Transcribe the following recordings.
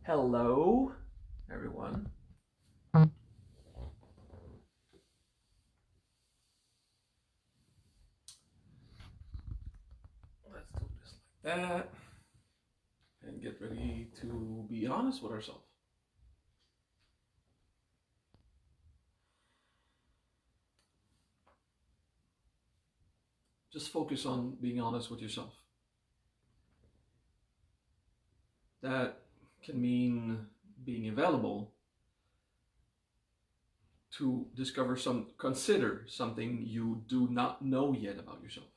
Hello, everyone. Let's do this like that and get ready to be honest with ourselves. Just focus on being honest with yourself. That can mean being available to consider something you do not know yet about yourself.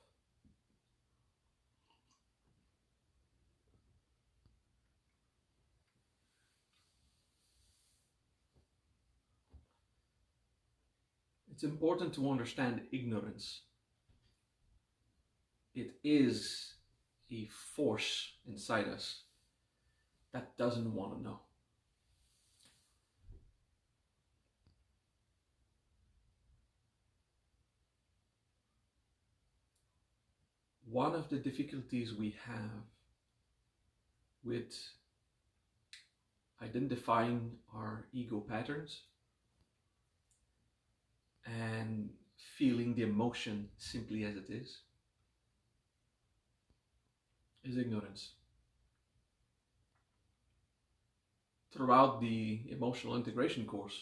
It's important to understand ignorance. It is a force inside us that doesn't want to know. One of the difficulties we have with identifying our ego patterns and feeling the emotion simply as it is ignorance. Throughout the emotional integration course,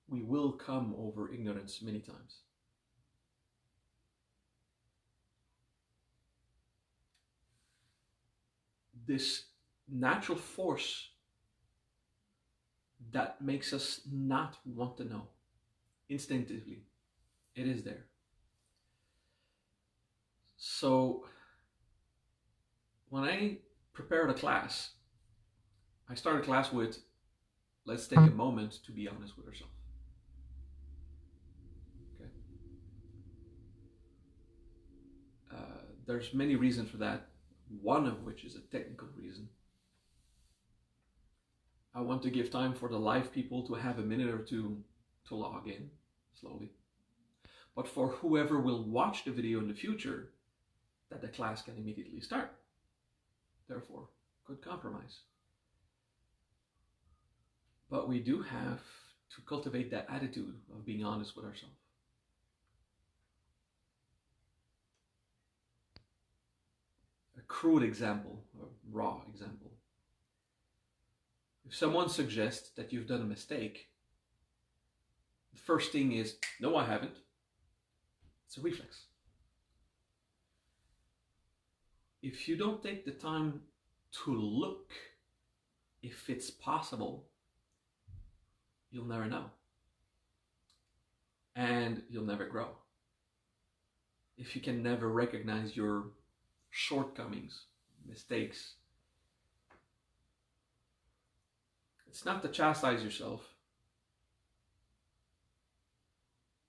we will come over ignorance many times. This natural force that makes us not want to know instinctively, it is there. So when I prepared a class, I started a class with, let's take a moment to be honest with ourselves. Okay. There's many reasons for that, one of which is a technical reason. I want to give time for the live people to have a minute or two to log in slowly. But for whoever will watch the video in the future, that the class can immediately start. Therefore, good compromise. But we do have to cultivate that attitude of being honest with ourselves. A crude example, a raw example. If someone suggests that you've done a mistake, the first thing is, no, I haven't. It's a reflex. If you don't take the time to look if it's possible, you'll never know. And you'll never grow. If you can never recognize your shortcomings, mistakes, it's not to chastise yourself.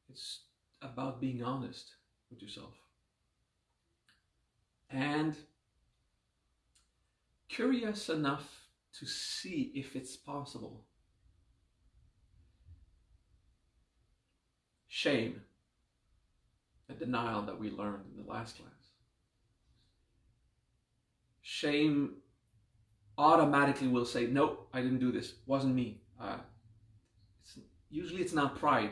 It's about being honest with yourself. And curious enough to see if it's possible. Shame, a denial that we learned in the last class. Shame automatically will say, nope, I didn't do this, wasn't me. Usually it's not pride.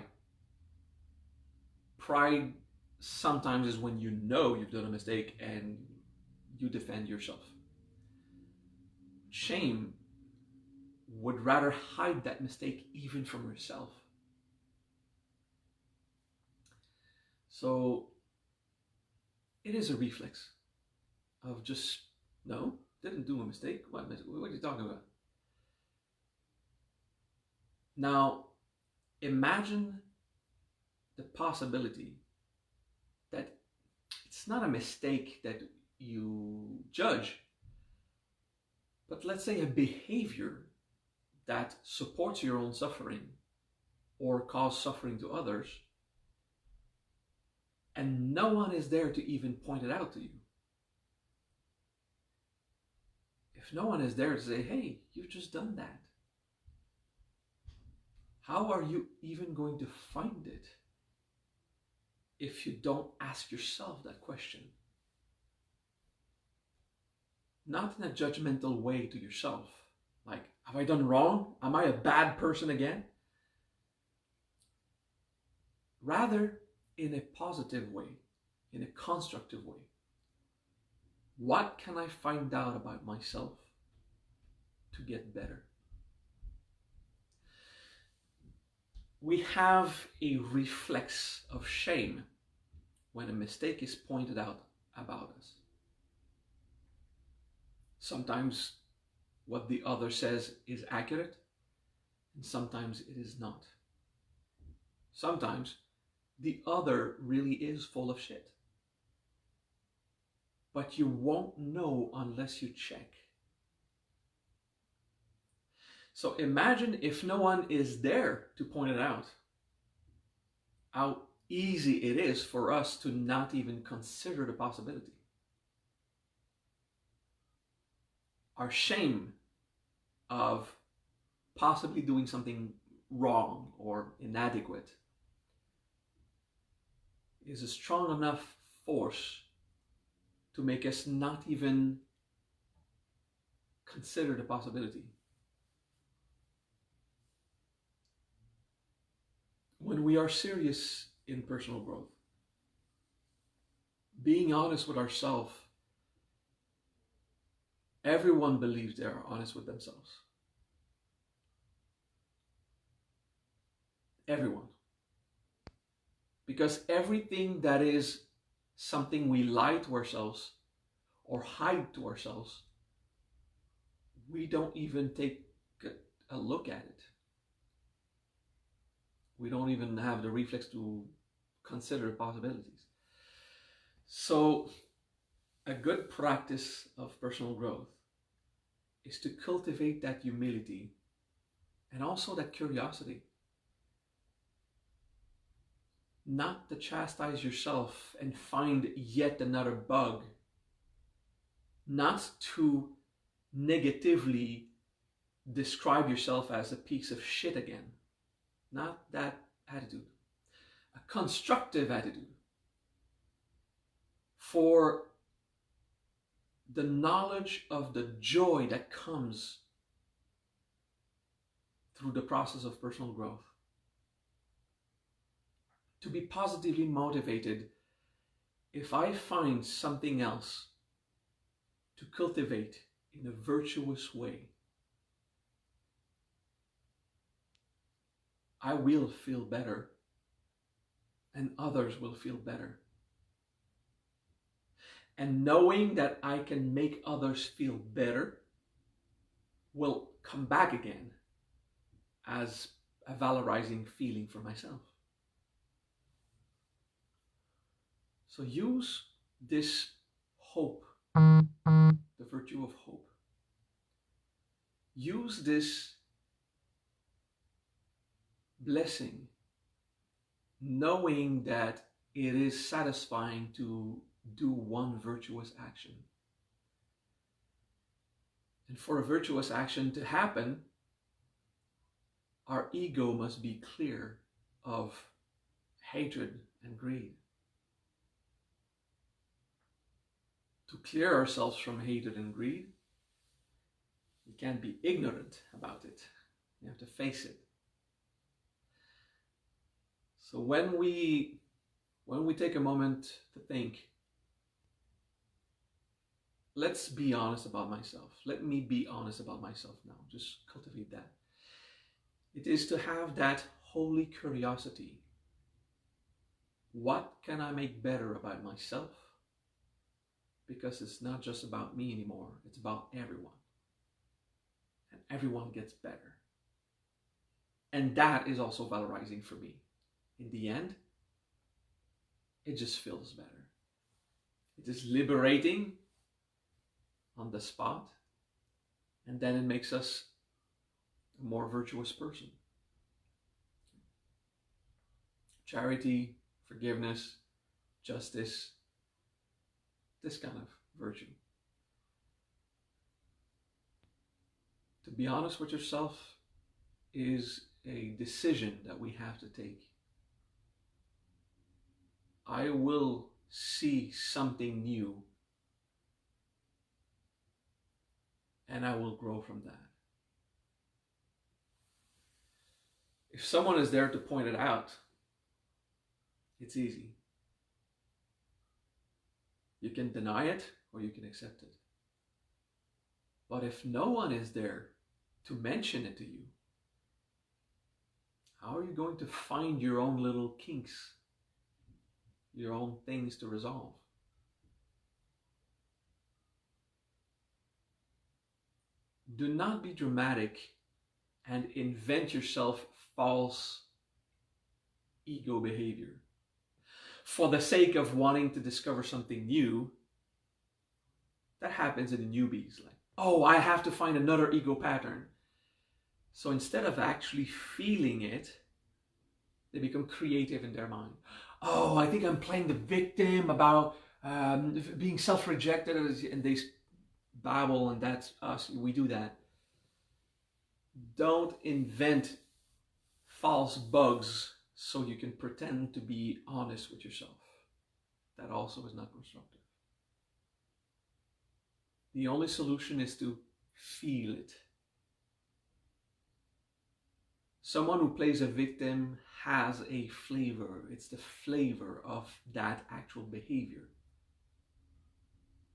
Pride sometimes is when you know you've done a mistake and you defend yourself. Shame would rather hide that mistake even from yourself. So it is a reflex of just, no, didn't do a mistake. What are you talking about? Now, imagine the possibility that it's not a mistake that you judge, but let's say a behavior that supports your own suffering or cause suffering to others, and no one is there to even point it out to you. If no one is there to say, hey, you've just done that, how are you even going to find it if you don't ask yourself that question? Not in a judgmental way to yourself, Have I done wrong? Am I a bad person again? Rather, in a positive way, in a constructive way. What can I find out about myself to get better? We have a reflex of shame when a mistake is pointed out about us. Sometimes what the other says is accurate, and sometimes it is not. Sometimes the other really is full of shit. But you won't know unless you check. So imagine if no one is there to point it out, how easy it is for us to not even consider the possibility. Our shame of possibly doing something wrong or inadequate is a strong enough force to make us not even consider the possibility. When we are serious in personal growth, being honest with ourselves, everyone believes they are honest with themselves. Everyone. Because everything that is something we lie to ourselves or hide to ourselves, we don't even take a look at it. We don't even have the reflex to consider possibilities. So a good practice of personal growth is to cultivate that humility and also that curiosity. Not to chastise yourself and find yet another bug. Not to negatively describe yourself as a piece of shit again. Not that attitude. A constructive attitude for the knowledge of the joy that comes through the process of personal growth. To be positively motivated if I find something else to cultivate in a virtuous way. I will feel better and others will feel better. And knowing that I can make others feel better will come back again as a valorizing feeling for myself. So use this hope, the virtue of hope. Use this blessing, knowing that it is satisfying to do one virtuous action. And for a virtuous action to happen, our ego must be clear of hatred and greed. To clear ourselves from hatred and greed, we can't be ignorant about it. We have to face it. So when we take a moment to think, let's be honest about myself. Let me be honest about myself now. Just cultivate that. It is to have that holy curiosity. What can I make better about myself? Because it's not just about me anymore. It's about everyone. And everyone gets better. And that is also valorizing for me. In the end, it just feels better. It is liberating on the spot. And then it makes us a more virtuous person. Charity, forgiveness, justice, this kind of virtue. To be honest with yourself is a decision that we have to take. I will see something new and I will grow from that. If someone is there to point it out, it's easy. You can deny it or you can accept it. But if no one is there to mention it to you, how are you going to find your own little kinks, your own things to resolve? Do not be dramatic and invent yourself false ego behavior for the sake of wanting to discover something new. That happens in the newbies, like, oh, I have to find another ego pattern. So instead of actually feeling it, they become creative in their mind. Oh, I think I'm playing the victim about being self-rejected, and they babble, and that's us. We do that. Don't invent false bugs so you can pretend to be honest with yourself. That also is not constructive. The only solution is to feel it. Someone who plays a victim has a flavor. It's the flavor of that actual behavior.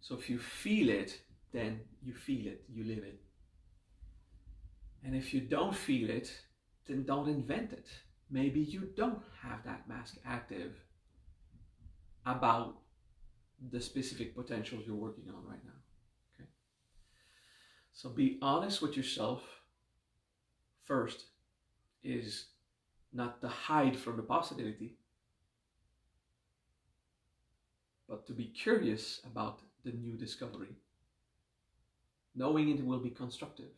So if you feel it, then you feel it, you live it. And if you don't feel it, then don't invent it. Maybe you don't have that mask active about the specific potentials you're working on right now. Okay? So be honest with yourself. First is not to hide from the possibility, but to be curious about the new discovery, knowing it will be constructive.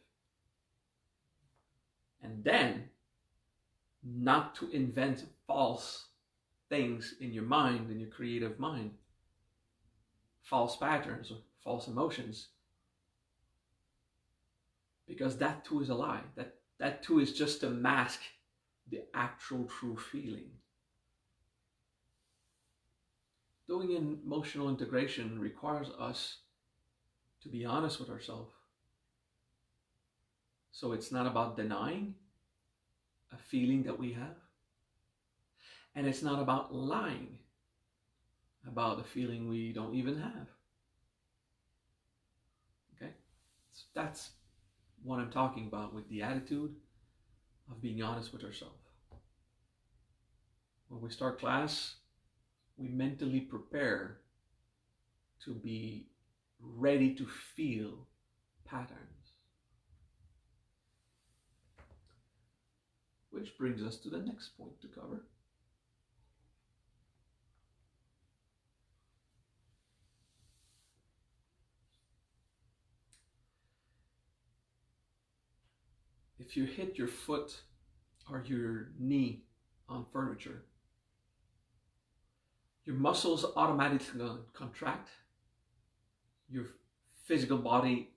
And then, not to invent false things in your mind, in your creative mind, false patterns or false emotions, because that too is a lie. That too is just to mask the actual true feeling. Doing emotional integration requires us to be honest with ourselves. So it's not about denying a feeling that we have. And it's not about lying about a feeling we don't even have. Okay? So that's what I'm talking about with the attitude of being honest with ourselves. When we start class, we mentally prepare to be ready to feel patterns. Which brings us to the next point to cover. If you hit your foot or your knee on furniture, your muscles automatically contract. Your physical body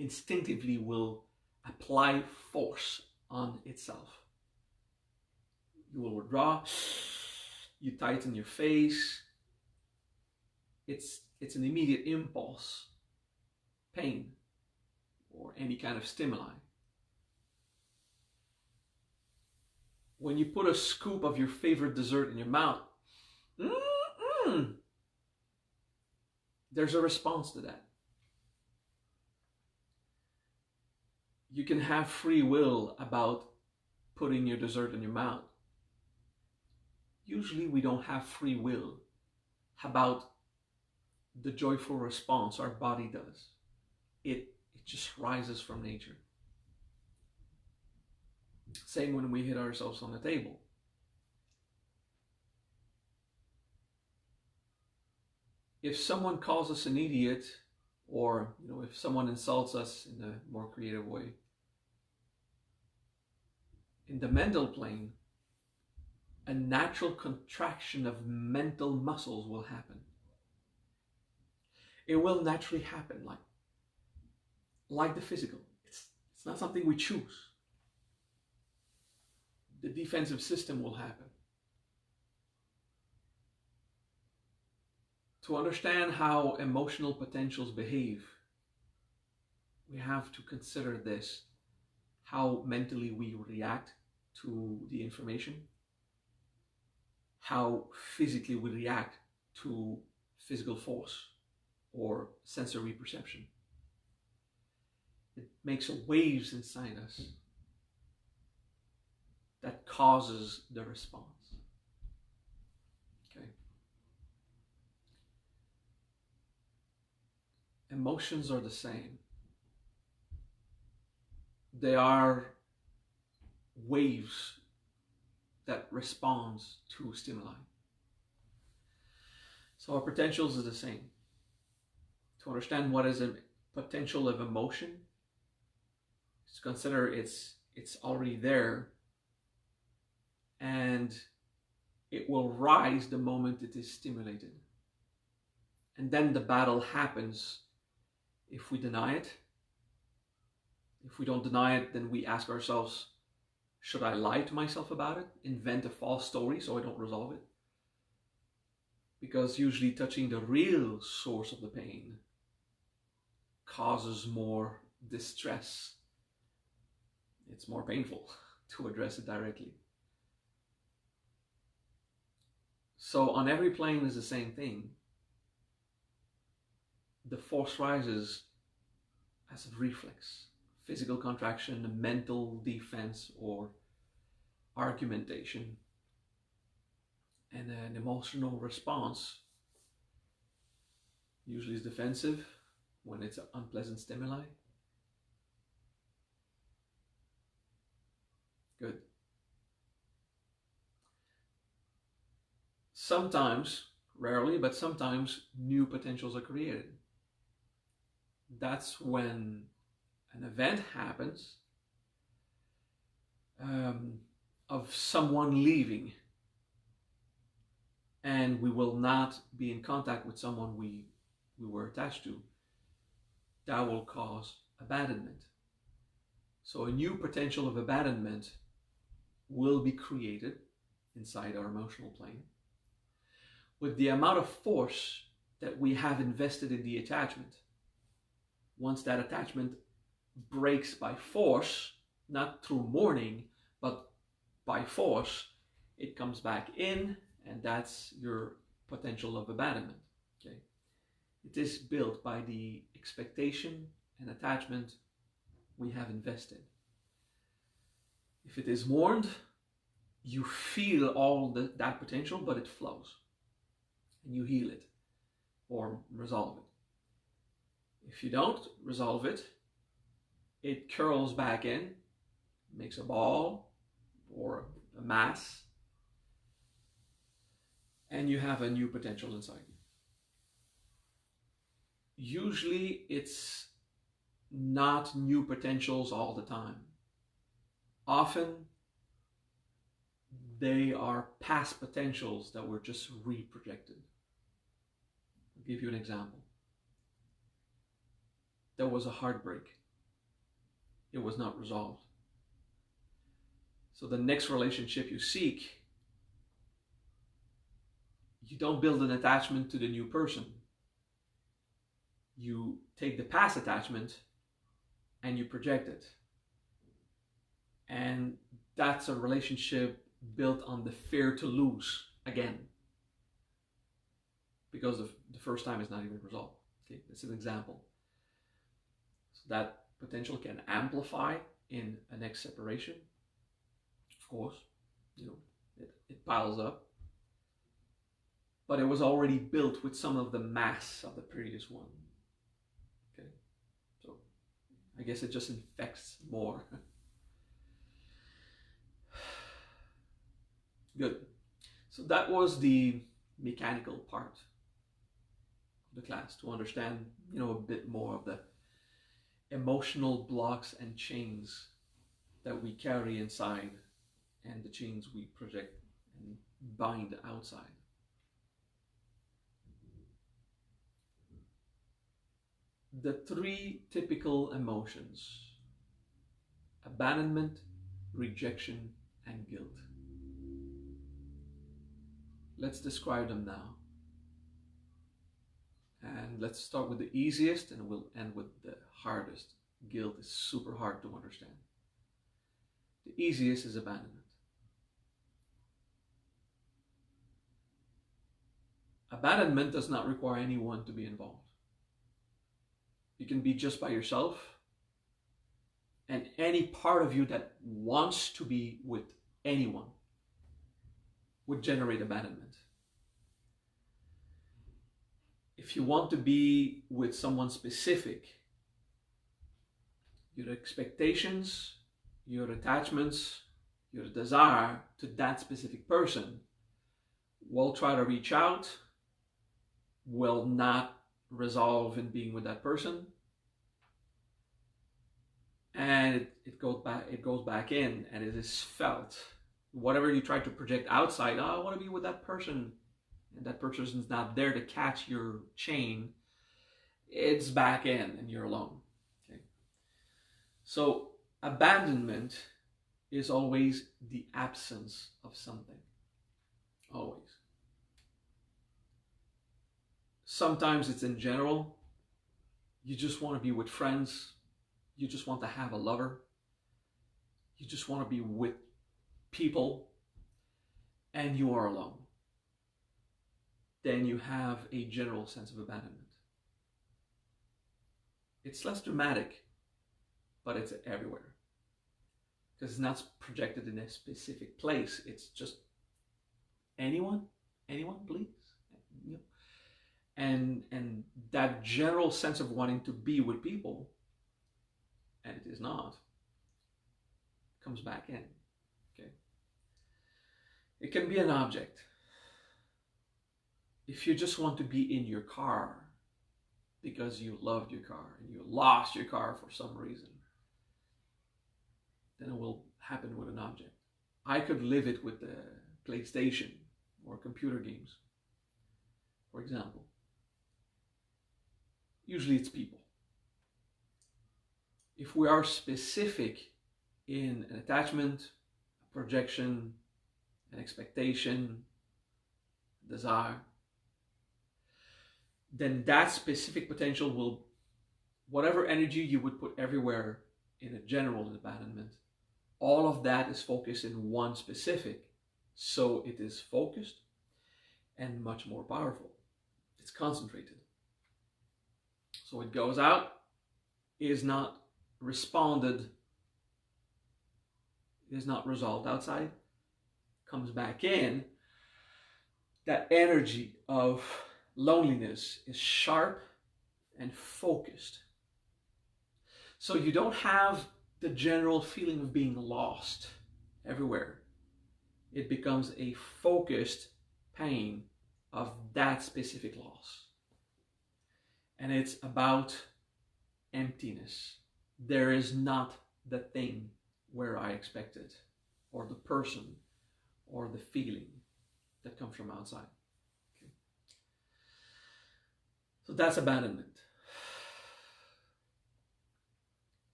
instinctively will apply force on itself. You will withdraw, you tighten your face. It's an immediate impulse, pain, or any kind of stimuli. When you put a scoop of your favorite dessert in your mouth, there's a response to that. You can have free will about putting your dessert in your mouth. Usually we don't have free will about the joyful response our body does. It just rises from nature. Same when we hit ourselves on the table. If someone calls us an idiot, or if someone insults us in a more creative way, in the mental plane, a natural contraction of mental muscles will happen. It will naturally happen, like the physical. It's not something we choose. The defensive system will happen. To understand how emotional potentials behave, we have to consider this, how mentally we react to the information, how physically we react to physical force or sensory perception. It makes waves inside us that causes the response. Okay. Emotions are the same. They are waves that respond to stimuli. So our potentials are the same. To understand what is a potential of emotion, is to consider it's already there, and it will rise the moment it is stimulated. And then the battle happens if we deny it. If we don't deny it, then we ask ourselves, should I lie to myself about it? Invent a false story so I don't resolve it? Because usually touching the real source of the pain causes more distress. It's more painful to address it directly. So on every plane is the same thing. The force rises as a reflex, physical contraction, a mental defense or argumentation, and an emotional response usually is defensive when it's an unpleasant stimuli. Good. Sometimes, rarely, but sometimes new potentials are created. That's when an event happens of someone leaving, and we will not be in contact with someone we were attached to. That will cause abandonment. So a new potential of abandonment will be created inside our emotional plane with the amount of force that we have invested in the attachment. Once that attachment breaks by force, not through mourning, but by force, it comes back in, and that's your potential of abandonment. Okay? It is built by the expectation and attachment we have invested. If it is mourned, you feel all that potential, but it flows, and you heal it or resolve it. If you don't resolve it, it curls back in, makes a ball or a mass, and you have a new potential inside you. Usually it's not new potentials all the time. Often they are past potentials that were just reprojected. I'll give you an example. There was a heartbreak. It was not resolved. So the next relationship you seek, you don't build an attachment to the new person. You take the past attachment and you project it. And that's a relationship built on the fear to lose again. Because the first time is not even resolved. Okay, that's an example. So that potential can amplify in a next separation. Of course, it piles up. But it was already built with some of the mass of the previous one. Okay, so I guess it just infects more. Good. So that was the mechanical part of the class, to understand, a bit more of the emotional blocks and chains that we carry inside and the chains we project and bind outside. The three typical emotions: abandonment, rejection, and guilt. Let's describe them now. And let's start with the easiest and we'll end with the hardest. Guilt is super hard to understand. The easiest is abandonment. Abandonment does not require anyone to be involved. You can be just by yourself, and any part of you that wants to be with anyone would generate abandonment. If you want to be with someone specific, your expectations, your attachments, your desire to that specific person will try to reach out, will not resolve in being with that person, and it goes back in, and it is felt. Whatever you try to project outside, oh, I want to be with that person, and that person's not there to catch your chain, it's back in and you're alone. Okay. So abandonment is always the absence of something. Always. Sometimes it's in general. You just want to be with friends. You just want to have a lover. You just want to be with people, and you are alone. Then you have a general sense of abandonment. It's less dramatic, but it's everywhere. Because it's not projected in a specific place. It's just anyone, please. You know? And that general sense of wanting to be with people, and it is not, comes back in. Okay. It can be an object. If you just want to be in your car because you loved your car and you lost your car for some reason, then it will happen with an object. I could live it with the PlayStation or computer games, for example. Usually it's people. If we are specific in an attachment, a projection, an expectation, desire, then that specific potential will, whatever energy you would put everywhere in a general abandonment, all of that is focused in one specific. So it is focused and much more powerful. It's concentrated. So it goes out, is not responded, is not resolved outside, comes back in. That energy of loneliness is sharp and focused. So you don't have the general feeling of being lost everywhere. It becomes a focused pain of that specific loss. And it's about emptiness. There is not the thing where I expected, or the person, or the feeling that comes from outside. Okay. So that's abandonment.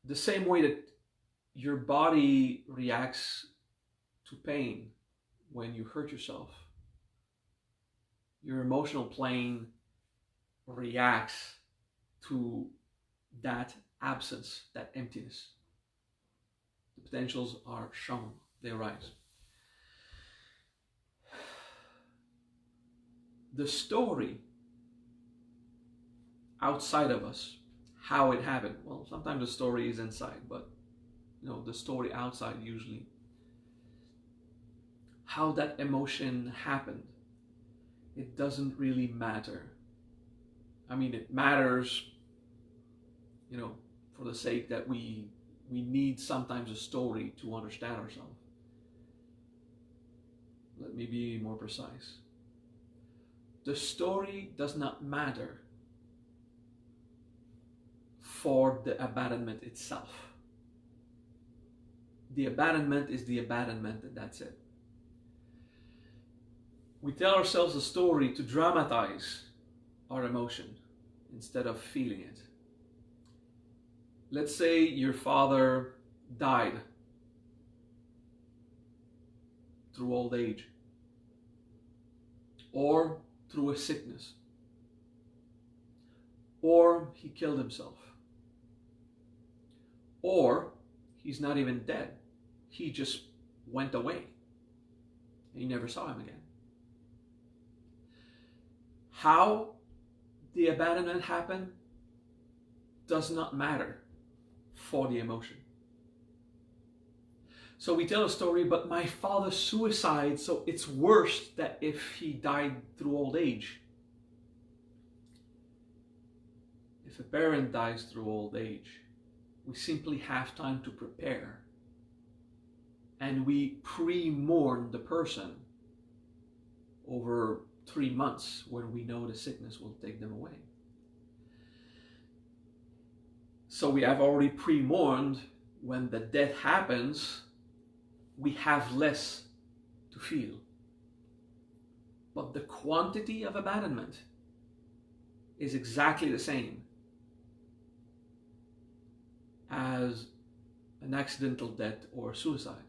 The same way that your body reacts to pain when you hurt yourself, your emotional plane reacts to that absence, that emptiness. The potentials are shown, they arise. The story outside of us, how it happened, well, sometimes the story is inside, but the story outside usually, how that emotion happened, it doesn't really matter. I mean, it matters, for the sake that we need sometimes a story to understand ourselves. Let me be more precise. The story does not matter for the abandonment itself. The abandonment is the abandonment, and that's it. We tell ourselves a story to dramatize our emotion instead of feeling it. Let's say your father died through old age, or through a sickness, or he killed himself, or he's not even dead, he just went away and you never saw him again. How the abandonment happened does not matter for the emotion. So we tell a story, but my father's suicide, so it's worse that if he died through old age. If a parent dies through old age, we simply have time to prepare. And we pre-mourn the person over 3 months when we know the sickness will take them away. So we have already pre-mourned. When the death happens, we have less to feel. But the quantity of abandonment is exactly the same as an accidental death or suicide,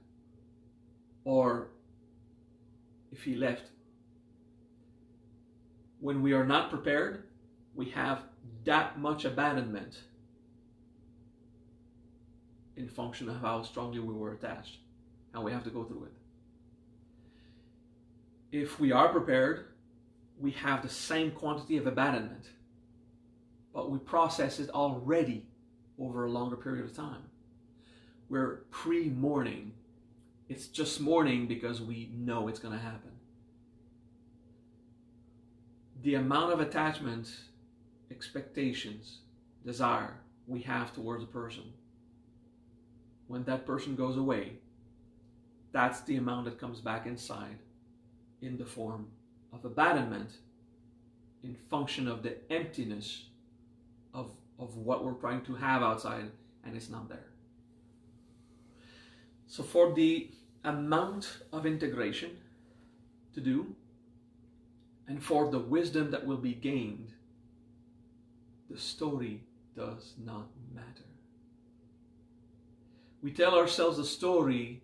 or if he left. When we are not prepared, we have that much abandonment in function of how strongly we were attached, and we have to go through it. If we are prepared, we have the same quantity of abandonment, but we process it already over a longer period of time. We're pre-mourning. It's just mourning because we know it's going to happen. The amount of attachment, expectations, desire we have towards a person, when that person goes away, that's the amount that comes back inside in the form of abandonment, in function of the emptiness of what we're trying to have outside, and it's not there. So for the amount of integration to do, and for the wisdom that will be gained, the story does not matter. We tell ourselves a story.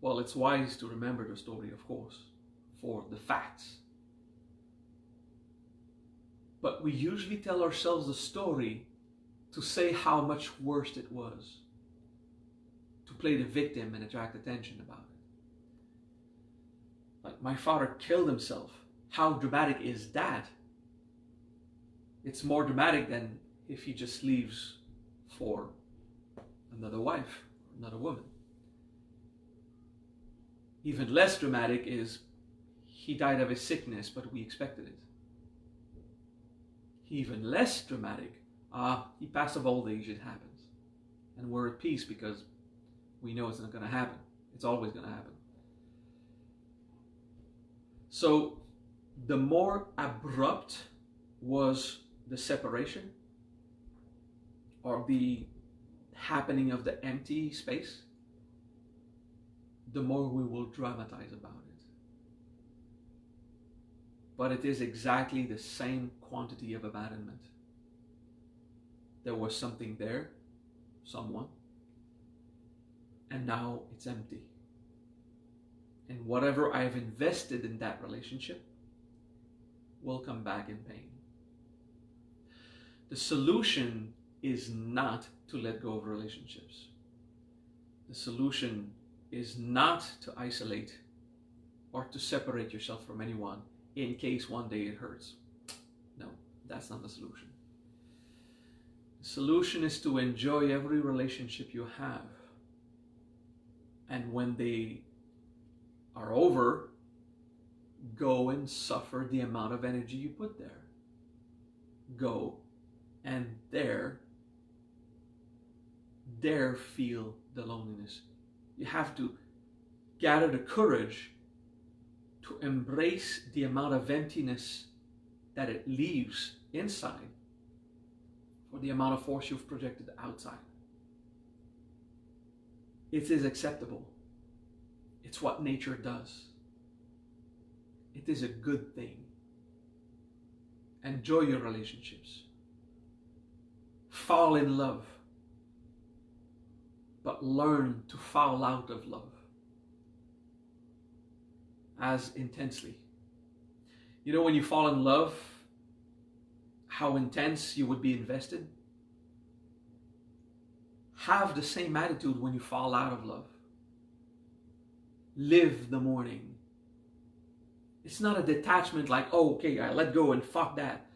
Well, it's wise to remember the story, of course, for the facts. But we usually tell ourselves the story to say how much worse it was, to play the victim and attract attention about it. Like, my father killed himself. How dramatic is that? It's more dramatic than if he just leaves for another wife, another woman. Even less dramatic is he died of his sickness, but we expected it. Even less dramatic, he passed of old age, it happens. And we're at peace because we know it's not going to happen. It's always going to happen. So the more abrupt was the separation, or the happening of the empty space, the more we will dramatize about it. But it is exactly the same quantity of abandonment. There was something there, someone, and now it's empty. And whatever I've invested in that relationship will come back in pain. The solution is not to let go of relationships. The solution is not to isolate or to separate yourself from anyone in case one day it hurts. No, that's not the solution. The solution is to enjoy every relationship you have. And when they are over, go and suffer the amount of energy you put there. Go and dare feel the loneliness. You have to gather the courage to embrace the amount of emptiness that it leaves inside for the amount of force you've projected outside. It is acceptable. It's what nature does. It is a good thing. Enjoy your relationships. Fall in love. But learn to fall out of love as intensely. You know, when you fall in love, how intense you would be invested? Have the same attitude when you fall out of love. Live the morning. It's not a detachment like, oh, okay, I let go and fuck that.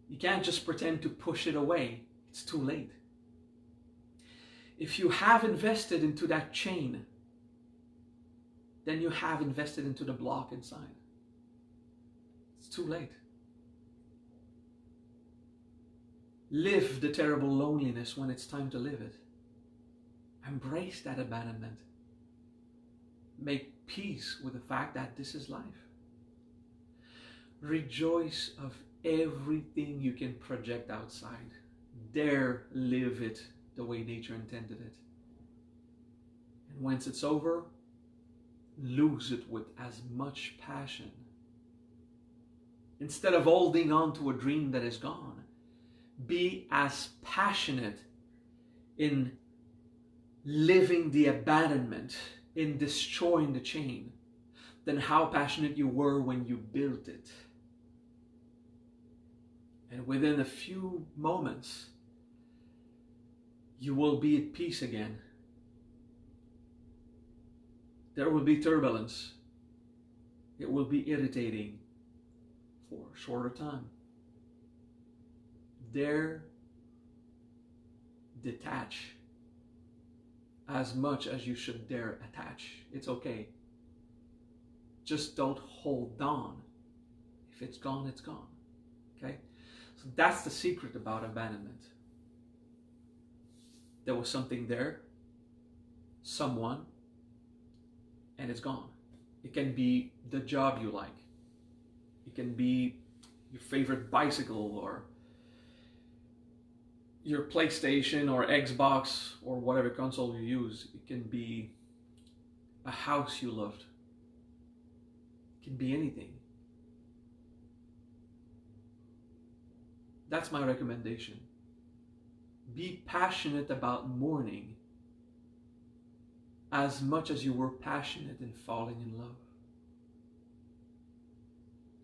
You can't just pretend to push it away. It's too late. If you have invested into that chain, then you have invested into the block inside. It's too late. Live the terrible loneliness when it's time to live it. Embrace that abandonment. Make peace with the fact that this is life. Rejoice of everything you can project outside. Dare live it the way nature intended it. And once it's over, lose it with as much passion. Instead of holding on to a dream that is gone, be as passionate in living the abandonment, in destroying the chain, than how passionate you were when you built it. And within a few moments, you will be at peace again. There will be turbulence. It will be irritating for a shorter time. Dare detach as much as you should dare attach. It's okay. Just don't hold on. If it's gone, it's gone. Okay? So that's the secret about abandonment. There was something there, someone, and it's gone. It can be the job you like. It can be your favorite bicycle, or your PlayStation or Xbox or whatever console you use. It can be a house you loved. It can be anything. That's my recommendation. Be passionate about mourning as much as you were passionate in falling in love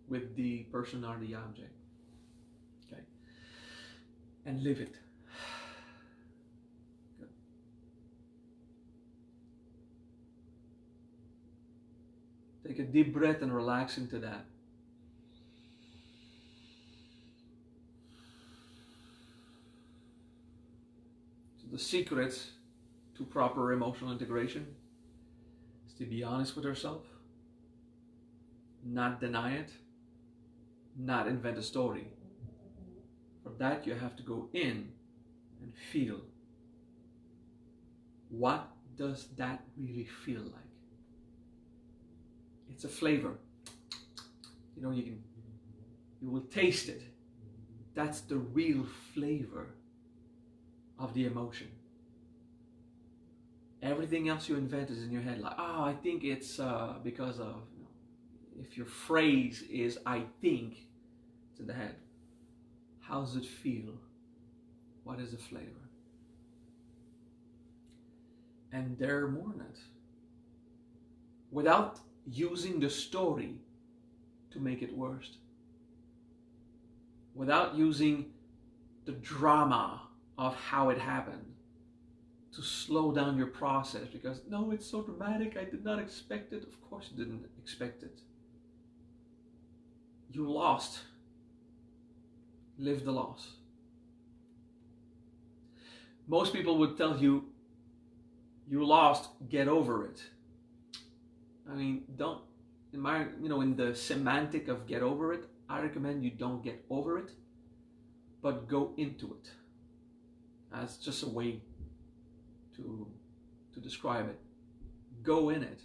with the person or the object. Okay? And live it. Good. Take a deep breath and relax into that. So the secret to proper emotional integration is to be honest with yourself, not deny it, not invent a story. For that, you have to go in and feel. What does that really feel like? It's a flavor. You know, you will taste it. That's the real flavor of the emotion. Everything else you invent is in your head, like, oh, I think it's because of, you know, if your phrase is I think, it's in the head. How does it feel? What is the flavor? And dare mourn it. Without using the story to make it worse. Without using the drama of how it happened to slow down your process, because no, it's so dramatic, I did not expect it. Of course you didn't expect it. You lost. Live the loss. Most people would tell you, you lost, get over it. I mean, don't, in the semantic of get over it, I recommend you don't get over it, but go into it. As just a way to describe it. Go in it.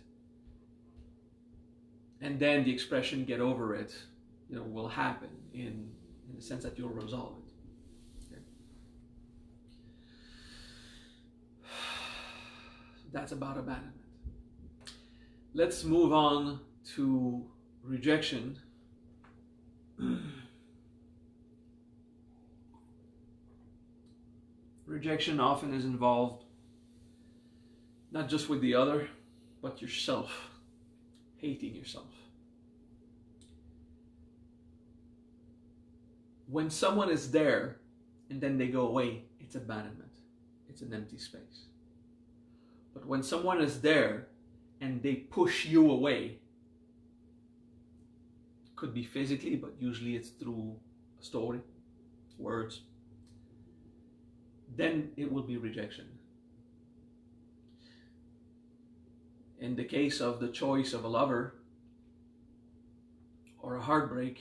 And then the expression get over it, will happen in the sense that you'll resolve it. Okay? That's about abandonment. Let's move on to rejection. Rejection often is involved not just with the other, but yourself. Hating yourself. When someone is there and then they go away, it's abandonment. It's an empty space. But when someone is there and they push you away, Could be physically, but usually it's through a story, words. Then it will be rejection. In the case of the choice of a lover or a heartbreak,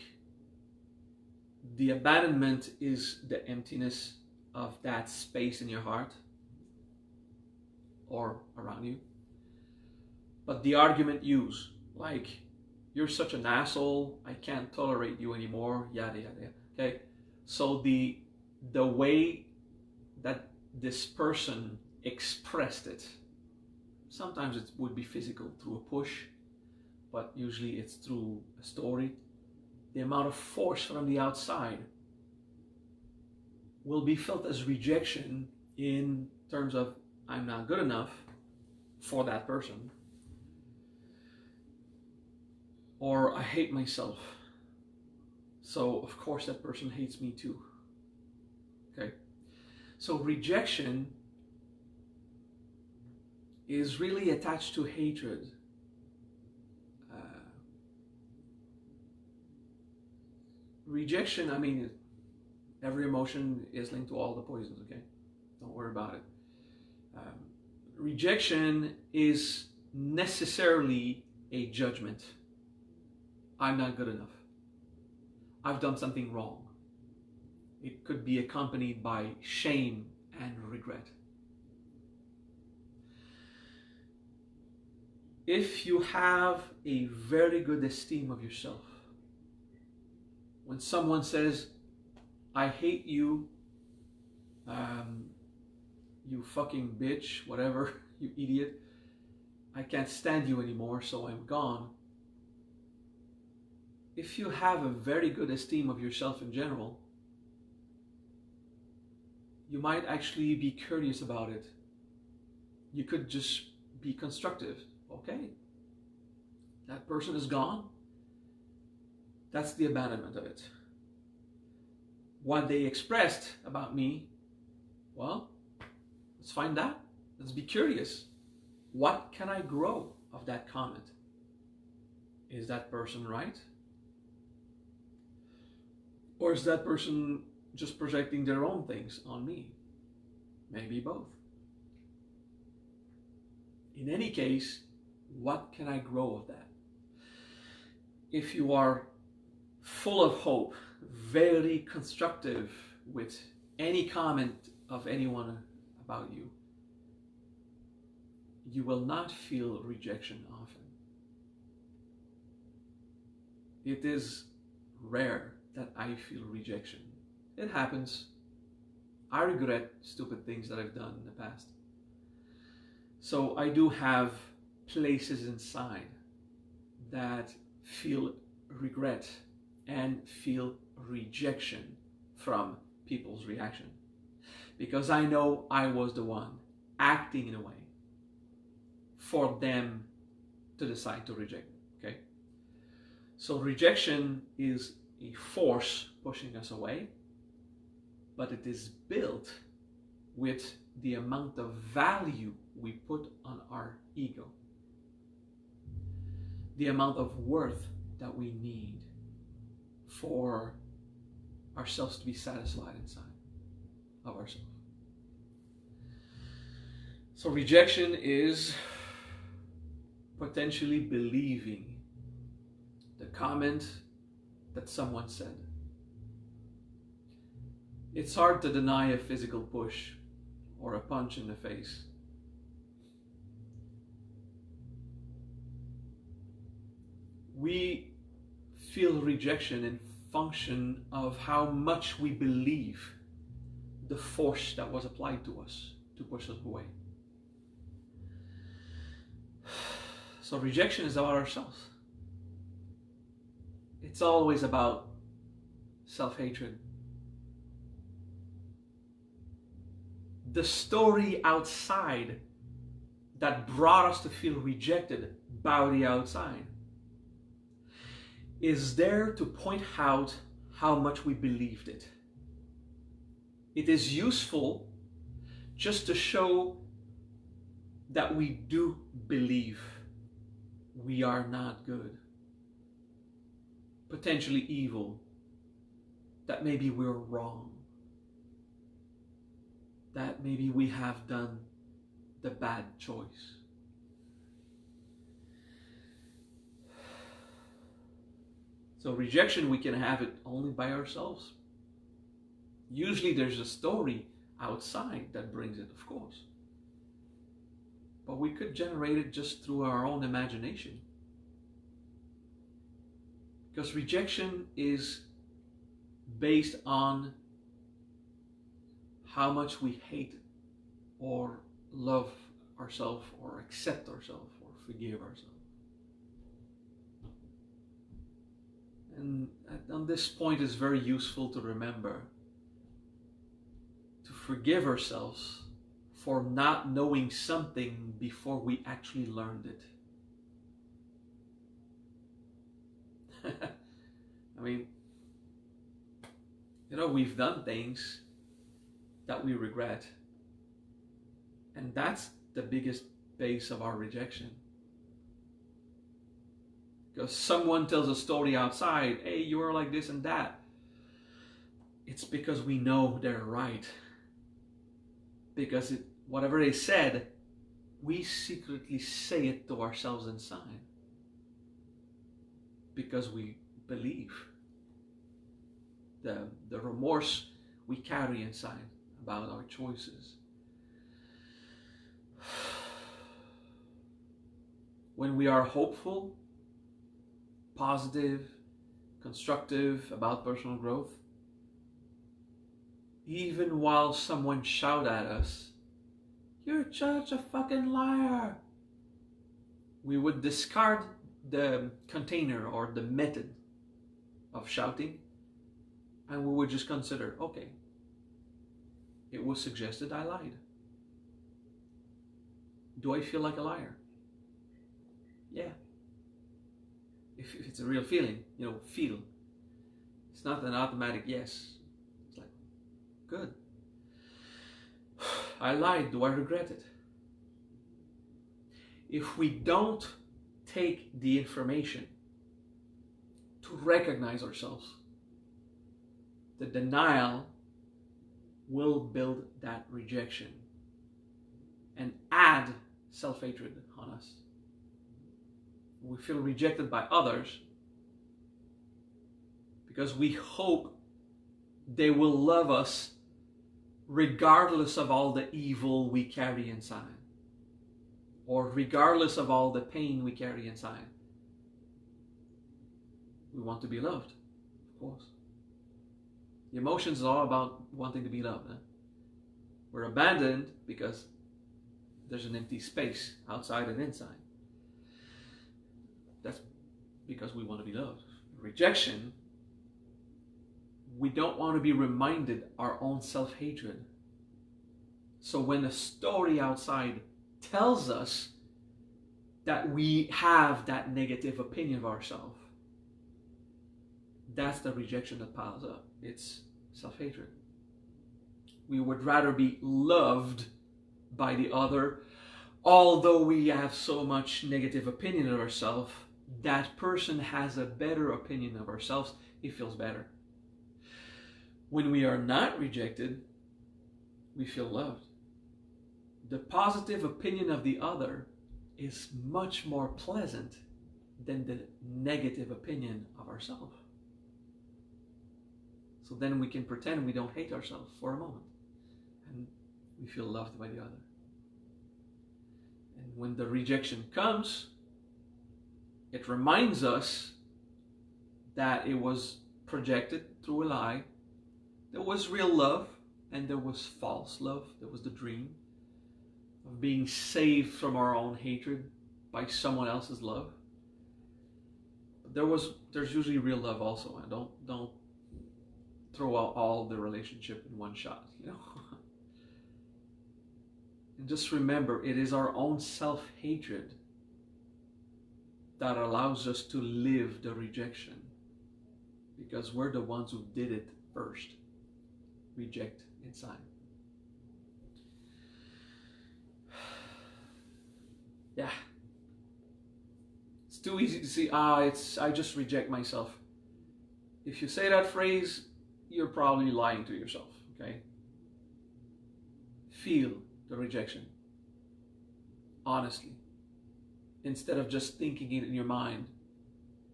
the abandonment is the emptiness of that space in your heart or around you. But the argument used, like, you're such an asshole, I can't tolerate you anymore, yada yada yada. Okay? So the way that this person expressed it, sometimes it would be physical through a push, but usually it's through a story. The amount of force from the outside will be felt as rejection in terms of I'm not good enough for that person, or I hate myself, so of course that person hates me too. Okay, so rejection is really attached to hatred. Rejection, I mean, every emotion is linked to all the poisons, okay? Don't worry about it. Rejection is necessarily a judgment. I'm not good enough. I've done something wrong. It could be accompanied by shame and regret. If you have a very good esteem of yourself, when someone says, I hate you, you fucking bitch, whatever, you idiot, I can't stand you anymore, so I'm gone. If you have a very good esteem of yourself in general, you might actually be curious about it. You could just be constructive. Okay, that person is gone. That's the abandonment of it. What they expressed about me, well, let's find out. Let's be curious. What can I grow of that comment? Is that person right? Or is that person just projecting their own things on me? Maybe both. In any case, what can I grow of that? If you are full of hope, very constructive with any comment of anyone about you, you will not feel rejection often. It is rare that I feel rejection. It happens. I regret stupid things that I've done in the past. So I do have places inside that feel regret and feel rejection from people's reaction, because I know I was the one acting in a way for them to decide to reject me. Okay, so rejection is a force pushing us away, but it is built with the amount of value we put on our ego, the amount of worth that we need for ourselves to be satisfied inside of ourselves. So rejection is potentially believing the comment that someone said. It's hard to deny a physical push or a punch in the face. We feel rejection in function of how much we believe the force that was applied to us to push us away. So rejection is about ourselves. It's always about self-hatred. The story outside that brought us to feel rejected by the outside is there to point out how much we believed it. It is useful just to show that we do believe we are not good. potentially evil, that maybe we're wrong, that maybe we have done the bad choice. So rejection, we can have it only by ourselves. Usually there's a story outside that brings it, of course. But we could generate it just through our own imagination. Because rejection is based on how much we hate or love ourselves or accept ourselves or forgive ourselves. And on this point, it's very useful to remember to forgive ourselves for not knowing something before we actually learned it. I mean, we've done things that we regret, and that's the biggest base of our rejection. Because someone tells a story outside, hey, you are like this and that. It's because we know they're right. Because whatever they said, we secretly say it to ourselves inside. Because we believe the remorse we carry inside about our choices. When we are hopeful, positive, constructive about personal growth, even while someone shouts at us, "You're such a fucking liar," we would discard the container or the method of shouting, and we would just consider, okay, it was suggested I lied. Do I feel like a liar? Yeah. If it's a real feeling, feel. It's not an automatic yes. It's like, good. I lied. Do I regret it? If we don't take the information to recognize ourselves, the denial will build that rejection and add self-hatred on us. We feel rejected by others because we hope they will love us regardless of all the evil we carry inside, or regardless of all the pain we carry inside. We want to be loved, of course. The emotions are all about wanting to be loved. We're abandoned because there's an empty space outside and inside. That's because we want to be loved. Rejection, we don't want to be reminded our own self-hatred. So when a story outside tells us that we have that negative opinion of ourselves, that's the rejection that piles up. It's self-hatred. We would rather be loved by the other, although we have so much negative opinion of ourselves. That person has a better opinion of ourselves. It feels better. When we are not rejected, we feel loved. The positive opinion of the other is much more pleasant than the negative opinion of ourselves. So then we can pretend we don't hate ourselves for a moment, and we feel loved by the other. And when the rejection comes, it reminds us that it was projected through a lie. There was real love and there was false love. There was the dream of being saved from our own hatred by someone else's love. But there's usually real love also, and don't throw out all the relationship in one shot, And just remember, it is our own self-hatred that allows us to live the rejection, because we're the ones who did it first. Reject inside. Yeah. It's too easy to see, I just reject myself. If you say that phrase, you're probably lying to yourself, okay? Feel the rejection, honestly, instead of just thinking it in your mind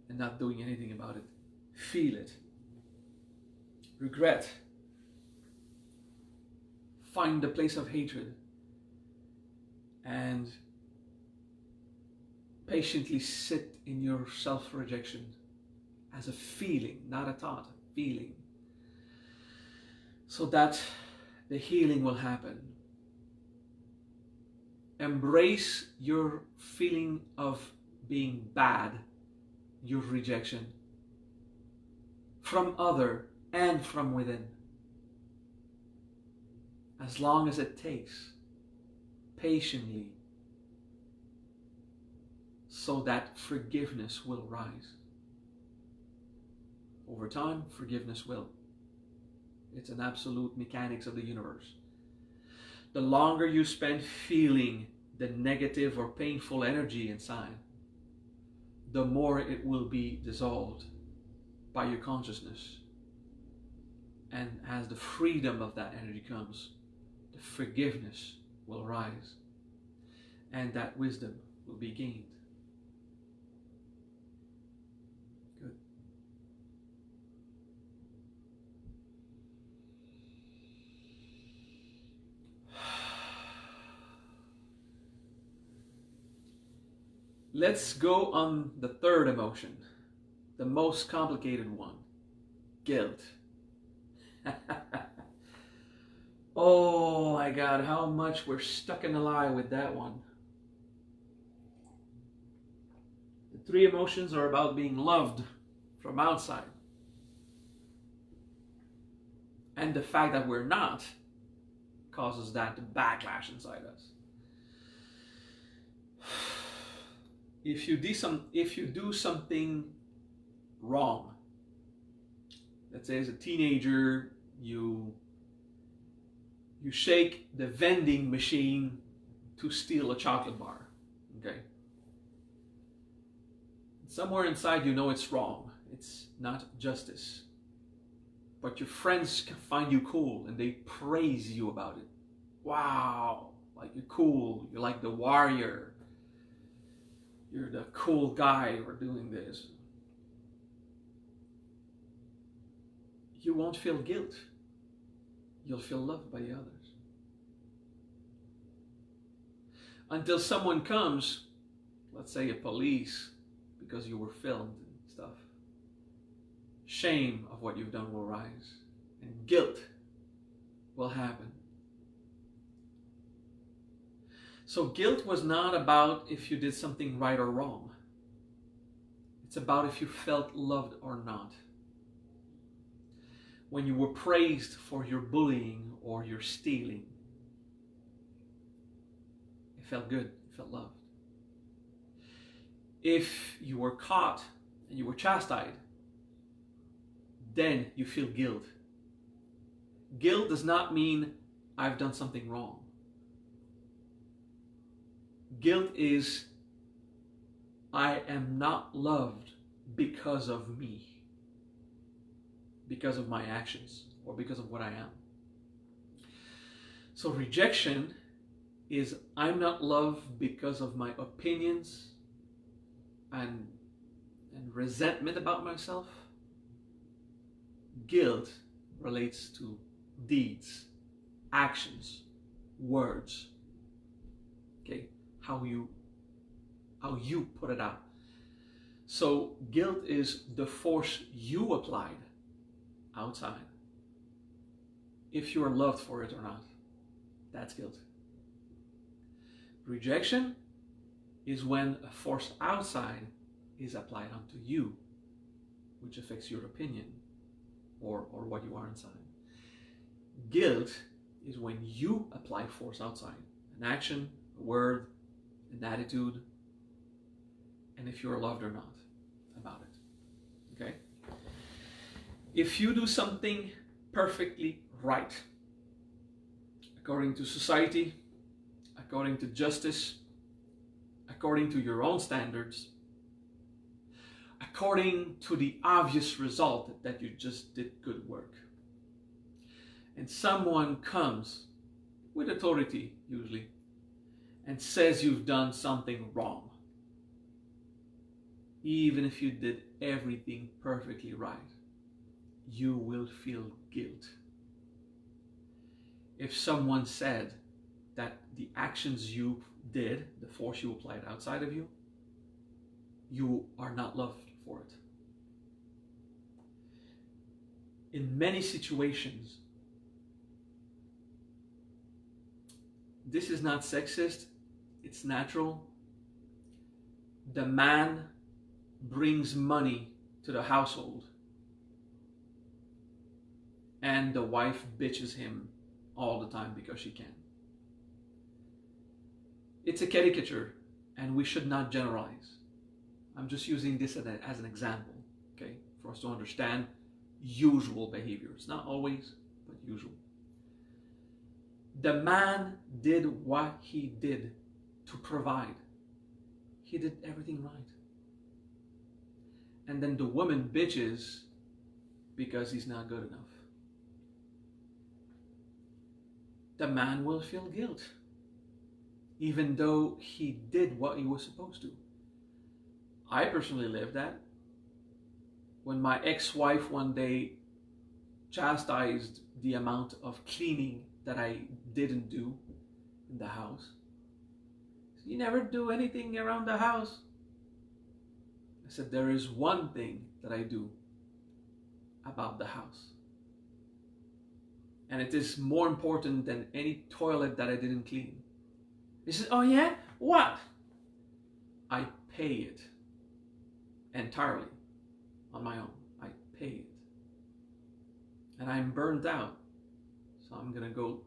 and not doing anything about it. Feel it. Regret. Find the place of hatred and patiently sit in your self-rejection as a feeling, not a thought, a feeling, so that the healing will happen. Embrace your feeling of being bad, your rejection, from other and from within. As long as it takes, patiently, so that forgiveness will rise. Over time, forgiveness will. It's an absolute mechanics of the universe. The longer you spend feeling the negative or painful energy inside, the more it will be dissolved by your consciousness. And as the freedom of that energy comes, the forgiveness will rise, and that wisdom will be gained. Good. Let's go on the third emotion, the most complicated one, guilt. Oh my God, how much we're stuck in a lie with that one. The three emotions are about being loved from outside. And the fact that we're not causes that backlash inside us. If you do something wrong, let's say as a teenager, you shake the vending machine to steal a chocolate bar, okay? Somewhere inside you know it's wrong. It's not justice. But your friends find you cool and they praise you about it. Wow, like you're cool, you're like the warrior. You're the cool guy for doing this. You won't feel guilt. You'll feel loved by the others. Until someone comes, let's say a police, because you were filmed and stuff. Shame of what you've done will rise, and guilt will happen. So guilt was not about if you did something right or wrong. It's about if you felt loved or not. When you were praised for your bullying or your stealing, it felt good, it felt loved. If you were caught and you were chastised, then you feel guilt. Guilt does not mean I've done something wrong. Guilt is I am not loved because of me, because of my actions, or because of what I am. So rejection is I'm not loved because of my opinions and resentment about myself. Guilt relates to deeds, actions, words. Okay, how you put it out. So guilt is the force you applied outside. If you are loved for it or not, that's guilt. Rejection is when a force outside is applied onto you, which affects your opinion or what you are inside. Guilt is when you apply force outside, an action, a word, an attitude, and if you're loved or not about it. Okay? If you do something perfectly right, according to society, according to justice, according to your own standards, according to the obvious result that you just did good work. And someone comes with authority, usually, and says you've done something wrong, even if you did everything perfectly right, you will feel guilt. If someone said that the actions you did, the force you applied outside of you, you are not loved for it. In many situations, this is not sexist, it's natural. The man brings money to the household, and the wife bitches him all the time because she can. It's a caricature, and we should not generalize. I'm just using this as an example, okay, for us to understand usual behaviors. Not always, but usual. The man did what he did to provide. He did everything right. And then the woman bitches because he's not good enough. The man will feel guilt, even though he did what he was supposed to. I personally lived that. When my ex-wife one day chastised the amount of cleaning that I didn't do in the house. You never do anything around the house. I said, there is one thing that I do about the house. And it is more important than any toilet that I didn't clean. He said, oh yeah? What? I pay it entirely on my own. I pay it. And I'm burnt out. So I'm going to go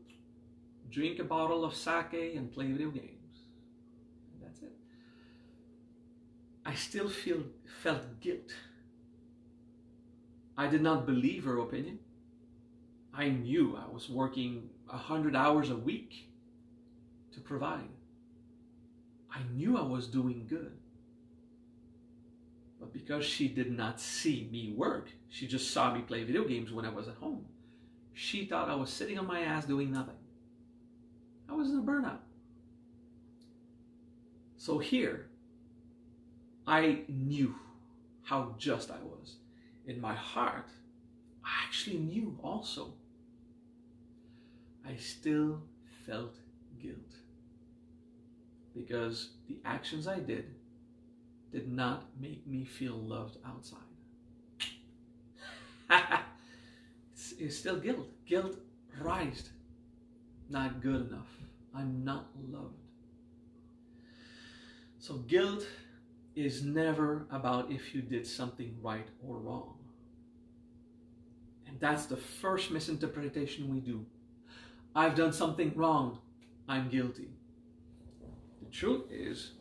drink a bottle of sake and play video games. And that's it. I still felt guilt. I did not believe her opinion. I knew I was working 100 hours a week to provide. I knew I was doing good. But because she did not see me work, she just saw me play video games when I was at home. She thought I was sitting on my ass doing nothing. I was in a burnout. So here, I knew how just I was. In my heart, I actually knew also. I still felt guilt because the actions I did not make me feel loved outside. It's still guilt. Guilt rised. Not good enough. I'm not loved. So guilt is never about if you did something right or wrong. And that's the first misinterpretation we do. I've done something wrong. I'm guilty. The truth is,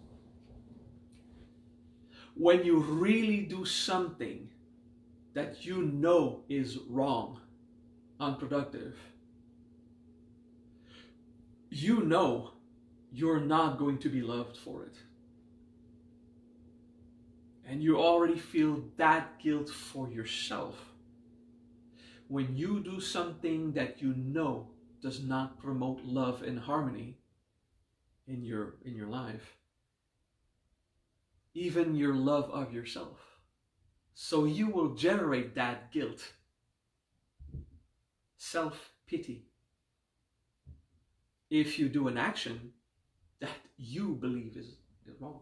when you really do something that you know is wrong, unproductive, you know you're not going to be loved for it. And you already feel that guilt for yourself. When you do something that you know does not promote love and harmony in your life, even your love of yourself. So you will generate that guilt, self-pity, if you do an action that you believe is wrong.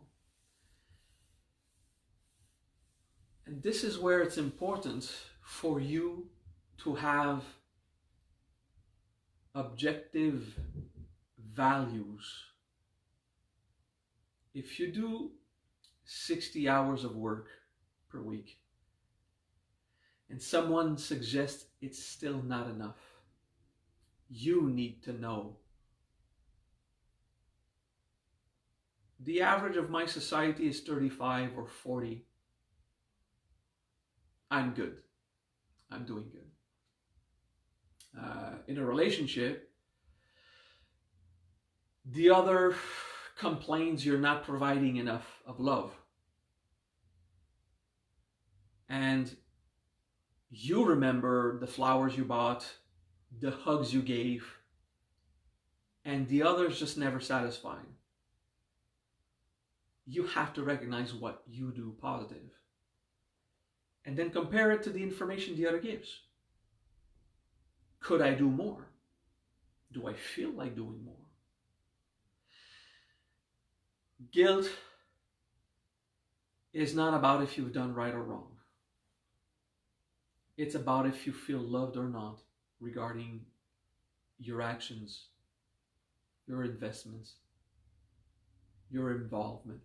And this is where it's important for you to have objective values. If you do 60 hours of work per week and someone suggests it's still not enough, you need to know. The average of my society is 35 or 40. I'm good. I'm doing good. In a relationship, the other complains you're not providing enough of love. and you remember the flowers you bought, the hugs you gave, and the others just never satisfied. You have to recognize what you do positive and then compare it to the information the other gives. Could I do more? Do I feel like doing more? Guilt is not about if you've done right or wrong. It's about if you feel loved or not regarding your actions, your investments, your involvement.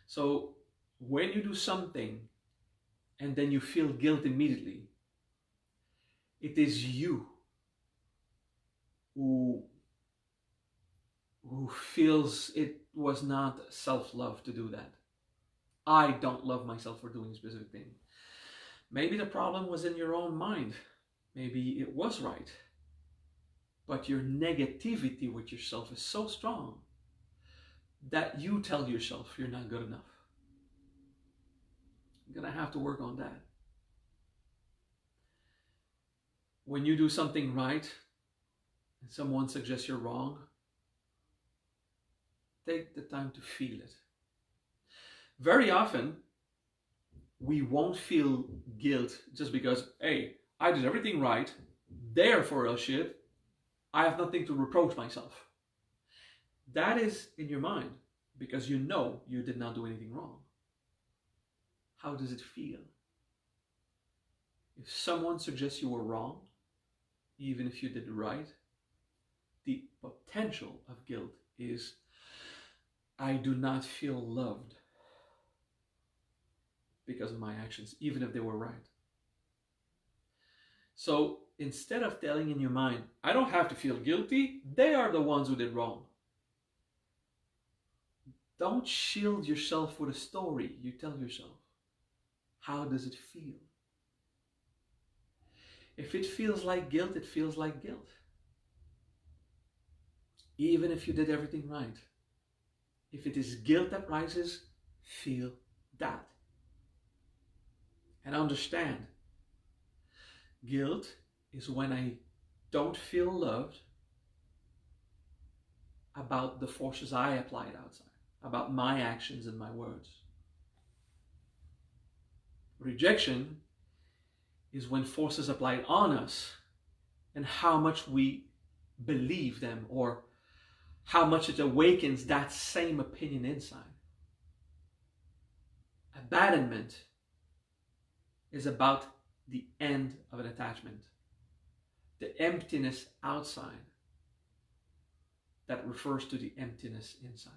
So when you do something and then you feel guilt immediately, it is you who feels it was not self-love to do that. I don't love myself for doing a specific thing. Maybe the problem was in your own mind. Maybe it was right. But your negativity with yourself is so strong that you tell yourself you're not good enough. You're going to have to work on that. When you do something right and someone suggests you're wrong, take the time to feel it. Very often, we won't feel guilt just because, hey, I did everything right, therefore, oh shit, I have nothing to reproach myself. That is in your mind because you know you did not do anything wrong. How does it feel? If someone suggests you were wrong, even if you did right, the potential of guilt is, I do not feel loved because of my actions, even if they were right. So instead of telling in your mind, I don't have to feel guilty, they are the ones who did wrong. Don't shield yourself with a story. You tell yourself, how does it feel? If it feels like guilt, it feels like guilt. Even if you did everything right. If it is guilt that rises, feel that. And understand, guilt is when I don't feel loved about the forces I applied outside, about my actions and my words. Rejection is when forces applied on us and how much we believe them or how much it awakens that same opinion inside. Abandonment is about the end of an attachment, the emptiness outside that refers to the emptiness inside.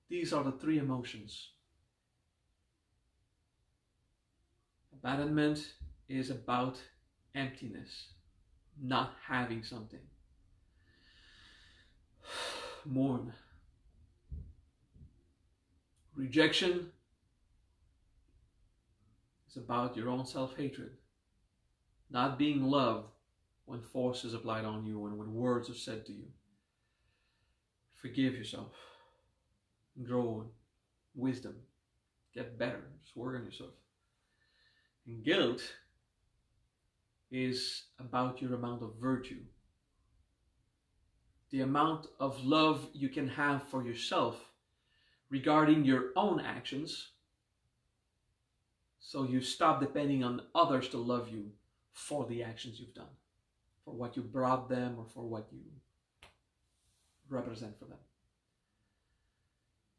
These are the three emotions. Abandonment is about emptiness, not having something. Mourn. Rejection is about your own self-hatred, not being loved when force is applied on you and when words are said to you. Forgive yourself. Grow in wisdom. Get better. Just work on yourself. And guilt is about your amount of virtue. The amount of love you can have for yourself regarding your own actions, so you stop depending on others to love you for the actions you've done, for what you brought them or for what you represent for them.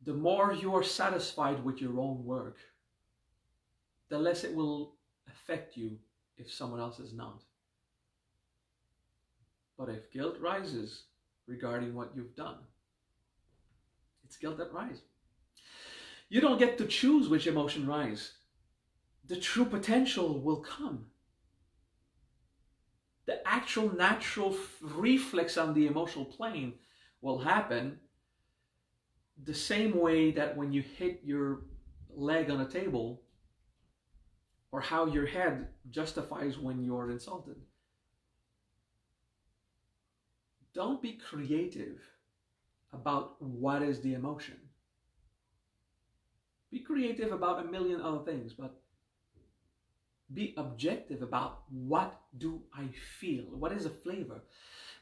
The more you are satisfied with your own work, the less it will affect you if someone else is not. But if guilt rises regarding what you've done, it's guilt that rises. You don't get to choose which emotion rises. The true potential will come. The actual natural reflex on the emotional plane will happen the same way that when you hit your leg on a table, or how your head justifies when you're insulted. Don't be creative about what is the emotion. Be creative about a million other things, but be objective about what do I feel? What is the flavor?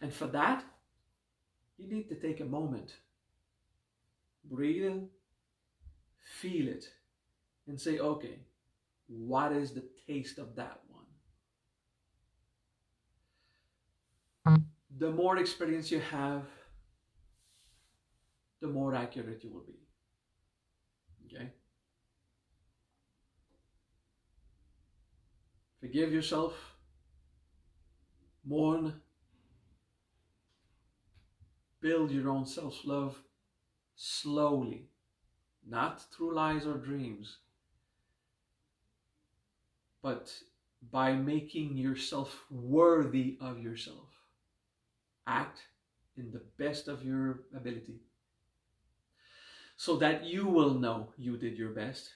And for that, you need to take a moment, breathe in, feel it, and say, okay, what is the taste of that one? The more experience you have, the more accurate you will be. Okay? Forgive yourself, mourn, build your own self-love slowly, not through lies or dreams, but by making yourself worthy of yourself. Act in the best of your ability so that you will know you did your best.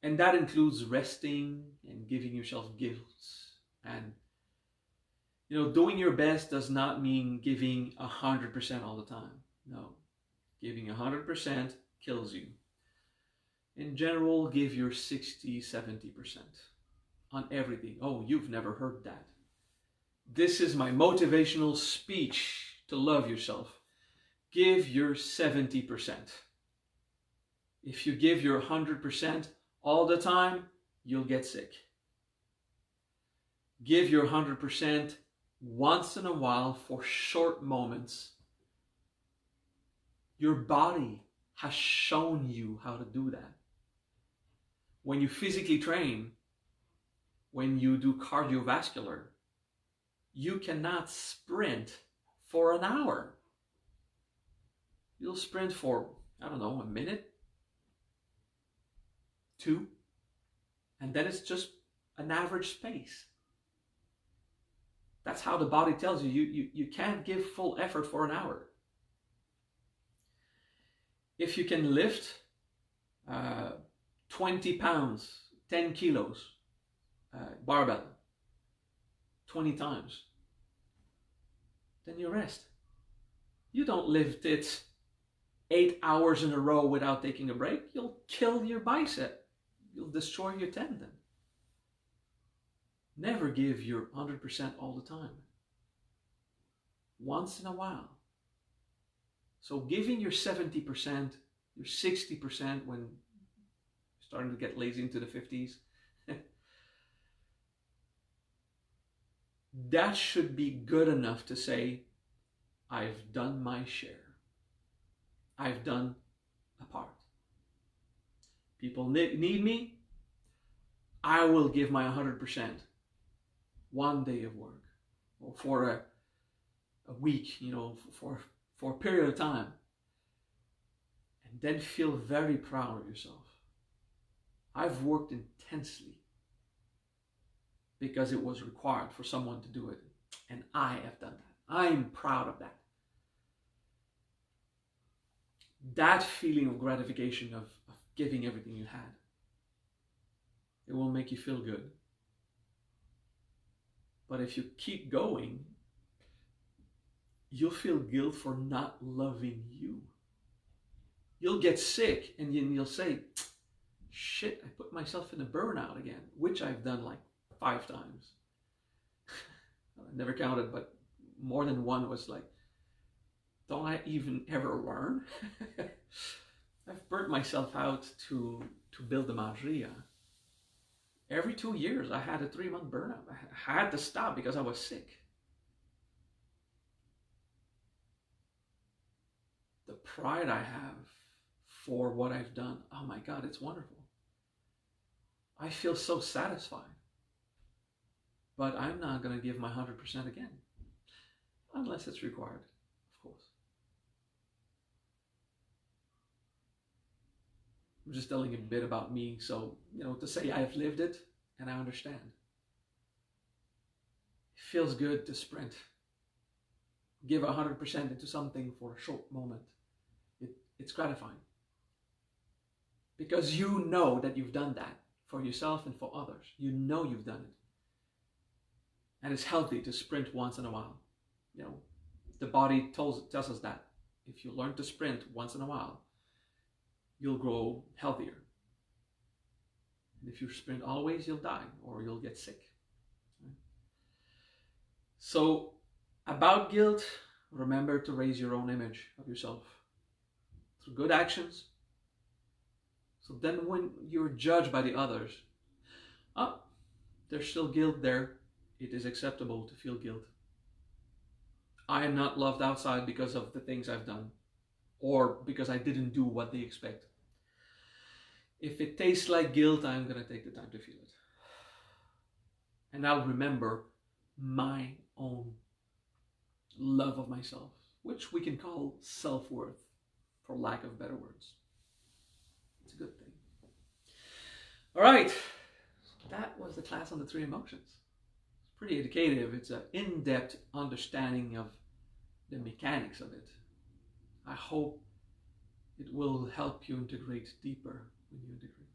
And that includes resting and giving yourself gifts. And, doing your best does not mean giving 100% all the time. No, giving 100% kills you. In general, give your 60, 70% on everything. Oh, you've never heard that. This is my motivational speech to love yourself. Give your 70%. If you give your 100% all the time, you'll get sick. Give your 100% once in a while for short moments. Your body has shown you how to do that. When you physically train, when you do cardiovascular, you cannot sprint for an hour. You'll sprint for, I don't know, a minute, 2, and then it's just an average pace. That's how the body tells you, you can't give full effort for an hour. If you can lift 20 pounds, 10 kilos, barbell, 20 times, then you rest. You don't lift it 8 hours in a row without taking a break. You'll kill your bicep. You'll destroy your tendon. Never give your 100% all the time. Once in a while. So giving your 70%, your 60% when you're starting to get lazy into the 50s, that should be good enough to say, I've done my share. I've done a part. People need me. I will give my 100%. One day of work, or for a week, for a period of time. And then feel very proud of yourself. I've worked intensely because it was required for someone to do it. And I have done that. I'm proud of that. That feeling of gratification of giving everything you had, it will make you feel good. But if you keep going, you'll feel guilt for not loving you. You'll get sick and you'll say, shit, I put myself in a burnout again, which I've done like 5 times. I never counted, but more than one was like, don't I even ever learn? I've burnt myself out to build the Madria. Every 2 years, I had a 3-month burnout. I had to stop because I was sick. The pride I have for what I've done, oh my God, it's wonderful. I feel so satisfied. But I'm not going to give my 100% again. Unless it's required, of course. I'm just telling a bit about me, so, to say I've lived it and I understand. It feels good to sprint. Give 100% into something for a short moment. It's gratifying. Because you know that you've done that for yourself and for others. You know you've done it. And it's healthy to sprint once in a while. The body tells us that. If you learn to sprint once in a while, you'll grow healthier. And if you sprint always, you'll die or you'll get sick. Right? So about guilt, remember to raise your own image of yourself through good actions. So then when you're judged by the others, there's still guilt there. It is acceptable to feel guilt. I am not loved outside because of the things I've done or because I didn't do what they expect. If it tastes like guilt, I'm going to take the time to feel it. And I'll remember my own love of myself, which we can call self-worth, for lack of better words. It's a good thing. All right, that was the class on the 3 emotions. It's pretty educative. It's an in-depth understanding of the mechanics of it. I hope it will help you integrate deeper when you integrate.